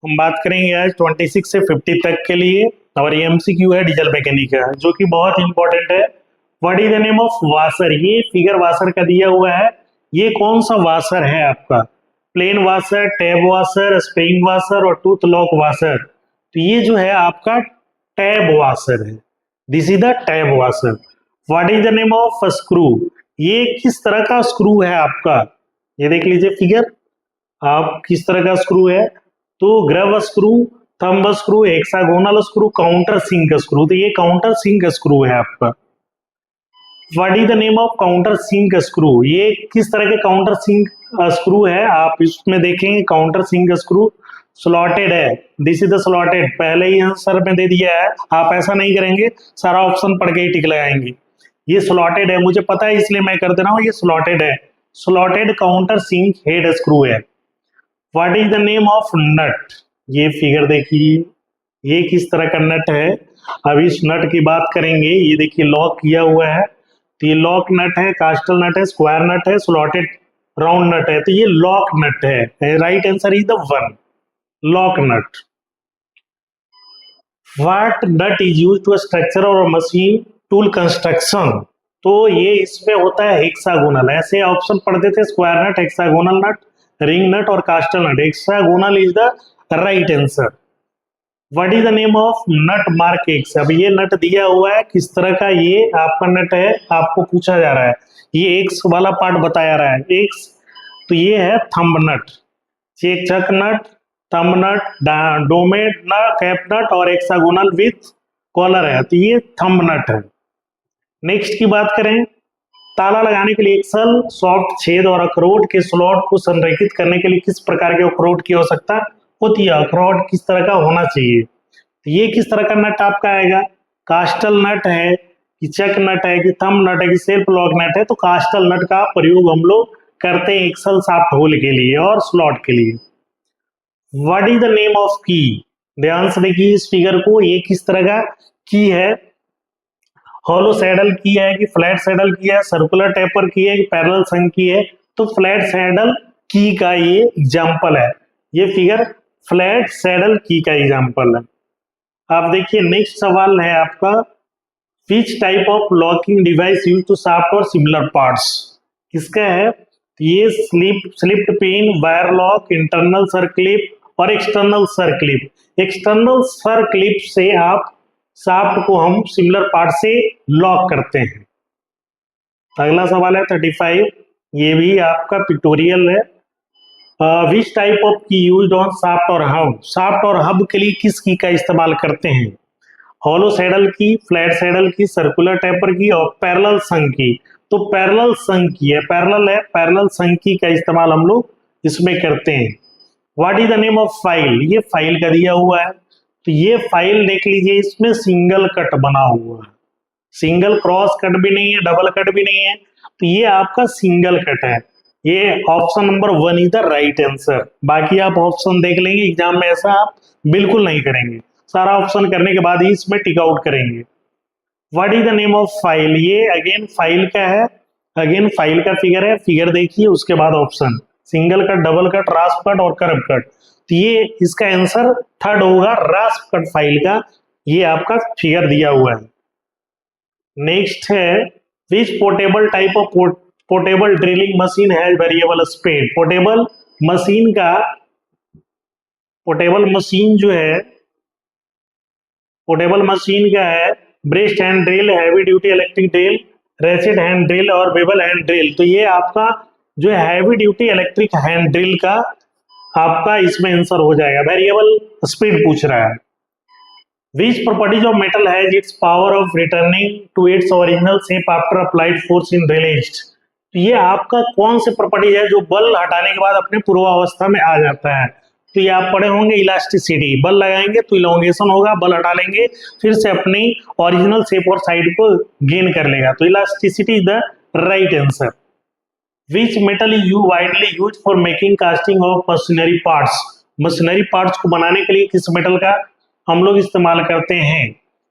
हम बात करेंगे आज 26 से 50 तक के लिए। और ये एमसीक्यू है डीजल मैकेनिक का, जो कि बहुत इंपॉर्टेंट है। What is the name of washer? ये फिगर वाशर का दिया हुआ है। ये कौन सा वाशर है आपका? Plain washer, tab washer, spring washer और टूथ लॉक वाशर। तो ये जो है आपका टैब वाशर है। This is the tab washer. What is the name of screw? ये किस तरह का स्क्रू है आपका? ये देख लीजिए फिगर, आप किस तरह का स्क्रू है। तो grub screw, thumb screw, hexagonal screw, countersink screw. तो ये काउंटर सिंक स्क्रू है आपका। What is the name of countersink screw? ये किस तरह के काउंटर सिंक स्क्रू है? आप इसमें देखेंगे काउंटर सिंक स्क्रू स्लॉटेड है। This is the slotted. पहले ही आंसर में दे दिया है, आप ऐसा नहीं करेंगे, सारा ऑप्शन पढ़ के ही टिक लगाएंगे। ये स्लॉटेड है, मुझे पता है इसलिए मैं कर दे रहा हूँ। ये स्लॉटेड है, slotted countersink head screw है। What is the name of nut? ये फिगर देखिए, ये किस तरह का नट है। अब इस नट की बात करेंगे। ये देखिए लॉक किया हुआ है, तो ये लॉक नट है, कास्टल नट है, स्क्वायर नट है, स्लॉटेड राउंड नट है। तो ये लॉक नट है। Right answer is the one, lock nut. What nut is use to structure और मशीन टूल कंस्ट्रक्शन? तो ये इसमें होता है हेक्सागोनल। ऐसे ऑप्शन पढ़ते थे, square nut, hexagonal nut, ring nut और castle nut. Hexagonal is the right answer. What is the name of nut mark X? अब ये नट दिया हुआ है, किस तरह का ये आपका नट है, आपको पूछा जा रहा है। ये एक्स वाला पार्ट बताया रहा है, एक्स। तो ये है थंब नट, चेक चक नट, थंब नट, डोमेट नट, कैप नट और हेक्सागोनल विथ कॉलर है। तो ये थंब नट है। नेक्स्ट की बात करें, ताला लगाने के लिए एक्सल, सॉफ्ट छेद और अखरोट के स्लॉट को संरेखित करने के लिए किस प्रकार के अखरोट की आवश्यकता होती है? अखरोट किस तरह का होना चाहिए? तो ये किस तरह का नट आपका आएगा? कास्टल नट है कि चक नट है कि थंब नट है कि सेल्फ लॉक नट है? तो कास्टल नट का प्रयोग हम लोग करते हैं एक्सल सॉफ्ट होल के लिए और स्लॉट के लिए। What is the name of की? ध्यान से देखिए इस फिगर को, ये किस तरह का की है? हॉलो सैडल की है कि फ्लैट सैडल की है, सर्कुलर टेपर की है कि पैरेलल संघ की है? तो फ्लैट सैडल की का ये एग्जांपल है। ये फिगर फ्लैट सैडल की का एग्जांपल है। आप देखिए नेक्स्ट सवाल है आपका, which type of locking device use to shaft और सिमिलर पार्ट्स? किसका है? ये split pin, wire lock, internal circlip और external circlip. External circlip से आप शाफ्ट को हम सिमिलर पार्ट से लॉक करते हैं। अगला सवाल है 35, ये भी आपका पिक्टोरियल है। विच टाइप ऑफ की यूज्ड ऑन शाफ्ट और हब? शाफ्ट और हब के लिए किस की का इस्तेमाल करते हैं? हॉलो सैडल की, फ्लैट सैडल की, सर्कुलर टेपर की और पैरेलल संघ की। तो पैरेलल संघ की है, पैरेलल है, पैरेलल संघ की का इस्तेमाल हम लोग इसमें करते हैं। What is the name of file? ये फाइल का दिया हुआ है। तो ये फाइल देख लीजिए, इसमें सिंगल कट बना हुआ है, सिंगल क्रॉस कट भी नहीं है, डबल कट भी नहीं है। तो ये आपका सिंगल कट है। ये option number one is the right answer. बाकी आप ऑप्शन देख लेंगे, एग्जाम में ऐसा आप बिल्कुल नहीं करेंगे, सारा ऑप्शन करने के बाद ही इसमें टिक आउट करेंगे। What is the name of file? ये अगेन फाइल का है, अगेन फाइल का फिगर है। फिगर देखिए, उसके बाद option, single cut, double cut, रास्प cut और कर्व कट। तो ये इसका आंसर थर्ड होगा, रास्प कट फाइल का। ये आपका फिगर दिया हुआ है। नेक्स्ट है, which portable type of portable drilling machine has variable speed? Portable machine का, पोर्टेबल मशीन जो है, पोर्टेबल मशीन का है breast hand drill, heavy duty electric drill, ratchet hand drill और बेबल हैंड ड्रिल। तो ये आपका जो heavy duty electric hand drill का आपका इसमें आंसर हो जाएगा। वेरिएबल स्पीड पूछ रहा है। Which properties of metal has its power of returning to its original shape after applied force in released? तो ये आपका कौन से प्रॉपर्टी है जो बल हटाने के बाद अपने पूर्वावस्था में आ जाता है? तो ये आप पढ़े होंगे, इलास्टिसिटी। बल लगाएंगे तो इलोंगेशन होगा, बल हटा लेंगे फिर से अपनी ओरिजिनल शेप और साइड को गेन कर लेगा। तो elasticity is the right answer. Which metal is widely use for making casting of machinery parts? Machinery parts को बनाने के लिए किस मेटल का हम लोग इस्तेमाल करते हैं?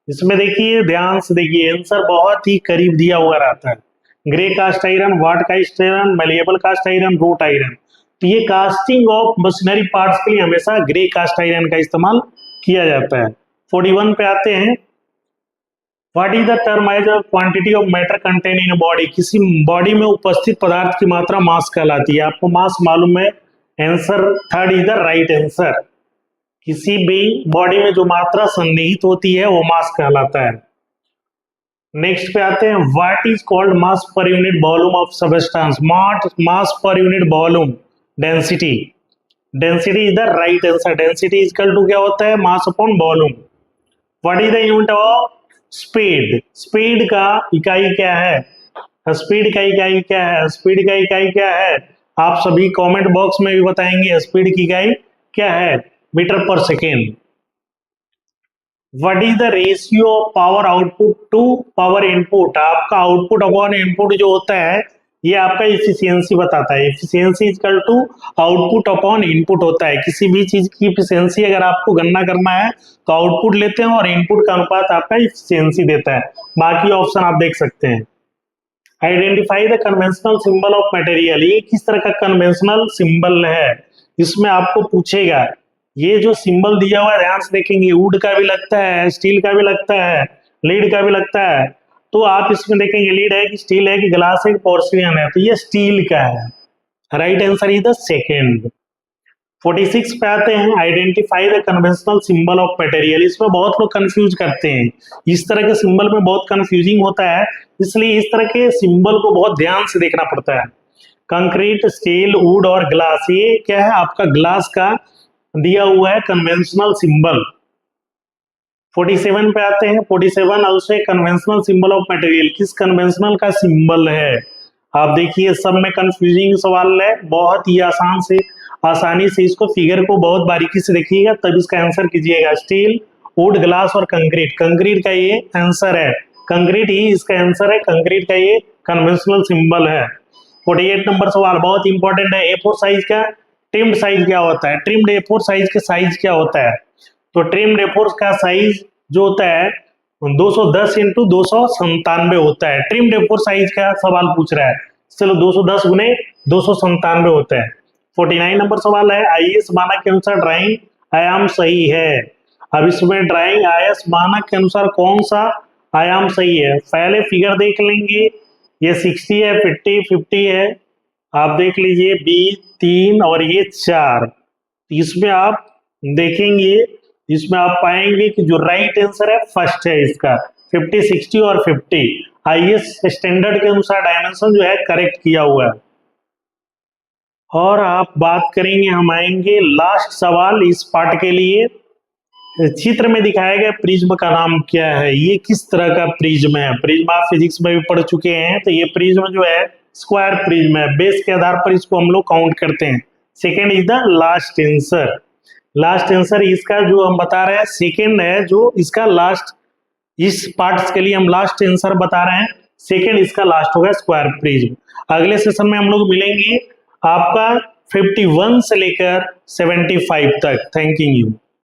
इसमें देखिए, ध्यान से देखिए, आंसर बहुत ही करीब दिया हुआ रहता है। Grey cast iron, white cast iron, malleable cast iron, wrought iron. तो ये कास्टिंग ऑफ मशीनरी पार्ट्स के लिए हमेशा ग्रे कास्ट आयरन का इस्तेमाल किया जाता है। 41 पे आते हैं, what is the term as a quantity of matter content in body, किसी बॉडी में उपस्थित पदार्थ की मात्रा मास कहलाती है। आपको मास मालूम है, answer third is the right answer. किसी भी बॉडी में जो मात्रा सन्निहित होती है वो मास कहलाता है। नेक्स्ट पे आते हैं, what is called mass per unit volume of substance, mass per unit volume density, density is the right answer. Density equal to क्या होता है, mass upon volume. What is the unit of speed, speed का इकाई क्या है, speed का इकाई क्या है, स्पीड का इकाई क्या है, आप सभी कमेंट बॉक्स में भी बताएंगे स्पीड की इकाई क्या है, metre per second. What is the ratio of power output to power input, आपका आउटपुट अपॉन इनपुट जो होता है ये आपका एफिशिएंसी बताता है। Efficiency equal to output upon input होता है। किसी भी चीज की एफिशिएंसी अगर आपको गणना करना है तो आउटपुट लेते हैं और इनपुट का अनुपात आपका एफिशिएंसी देता है। बाकी ऑप्शन आप देख सकते हैं। Identify the conventional symbol of material, ये किस तरह का कन्वेंशनल सिंबल है, इसमें आपको पूछेगा। ये जो सिंबल दिया हुआ है ध्यान से देखेंगे, वुड का भी लगता है, स्टील का भी लगता है, लीड का भी लगता है, तो आप इसमें देखेंगे लीड है कि स्टील है कि ग्लास है कि पोर्सिलियन है, तो ये स्टील का है। Right answer is the second. 46 पे आते हैं, identify the conventional symbol of material. इसमें बहुत लोग कंफ्यूज करते हैं, इस तरह के सिंबल में बहुत कंफ्यूजिंग होता है, इसलिए इस तरह के सिंबल को बहुत ध्यान से देखना पड़ता है। कंक्रीट, स्टील, वुड और ग्लास, ये क्या है आपका ग्लास का दिया हुआ है कन्वेंशनल सिंबल। 47 पे आते हैं, 47 also conventional symbol of material, किस कन्वेंशनल का सिंबल है। आप देखिए सब में कंफ्यूजिंग सवाल है, बहुत ही आसानी से इसको फिगर को बहुत बारीकी से देखिएगा तब इसका आंसर कीजिएगा। स्टील, वुड, ग्लास और कंक्रीट, कंक्रीट का ये आंसर है, कंक्रीट ही इसका आंसर है, कंक्रीट का ये कन्वेंशनल सिंबल है। 48 नंबर सवाल बहुत इंपॉर्टेंट है, A4 साइज का ट्रिम्ड साइज क्या होता है, ट्रिम्ड A4 साइज का साइज क्या होता है। तो ट्रिम्ड A4 का साइज जो होता है 210 इंटू 297 होता है। ट्रिम्ड A4 साइज का सवाल पूछ रहा है, चलो 210 गुने 297 होता है। 49 नंबर सवाल है, IS मानक के अनुसार ड्राइंग आयाम सही है। अब इसमें ड्राइंग IS मानक के अनुसार कौन सा आयाम सही है, पहले फिगर देख लेंगे, ये 60 है, 50 है, आप देख लीजिए 20, 3 और ये 4। इसमें आप देखेंगे, इसमें आप पाएंगे कि जो राइट आंसर है फर्स्ट है इसका, 50, 60 और 50 IS स्टैंडर्ड के अनुसार डायमेंशन जो है करेक्ट किया हुआ है। और आप बात करेंगे, हम आएंगे लास्ट सवाल इस पार्ट के लिए। चित्र में दिखाया गया प्रिज्म का नाम क्या है, ये किस तरह का प्रिज्म है। प्रिज्म आप फिजिक्स में भी पढ़ चुके हैं, तो ये प्रिज्म जो है स्क्वायर प्रिज्म है, बेस के आधार पर इसको हम लोग काउंट करते हैं। Second is the last answer, last answer इसका जो हम बता रहे हैं सेकेंड है, जो इसका लास्ट, इस पार्ट्स के लिए हम लास्ट आंसर बता रहे हैं, सेकेंड इसका लास्ट होगा स्क्वायर प्रिज्म। अगले सेशन में हम लोग मिलेंगे आपका 51 से लेकर 75 तक। Thank you.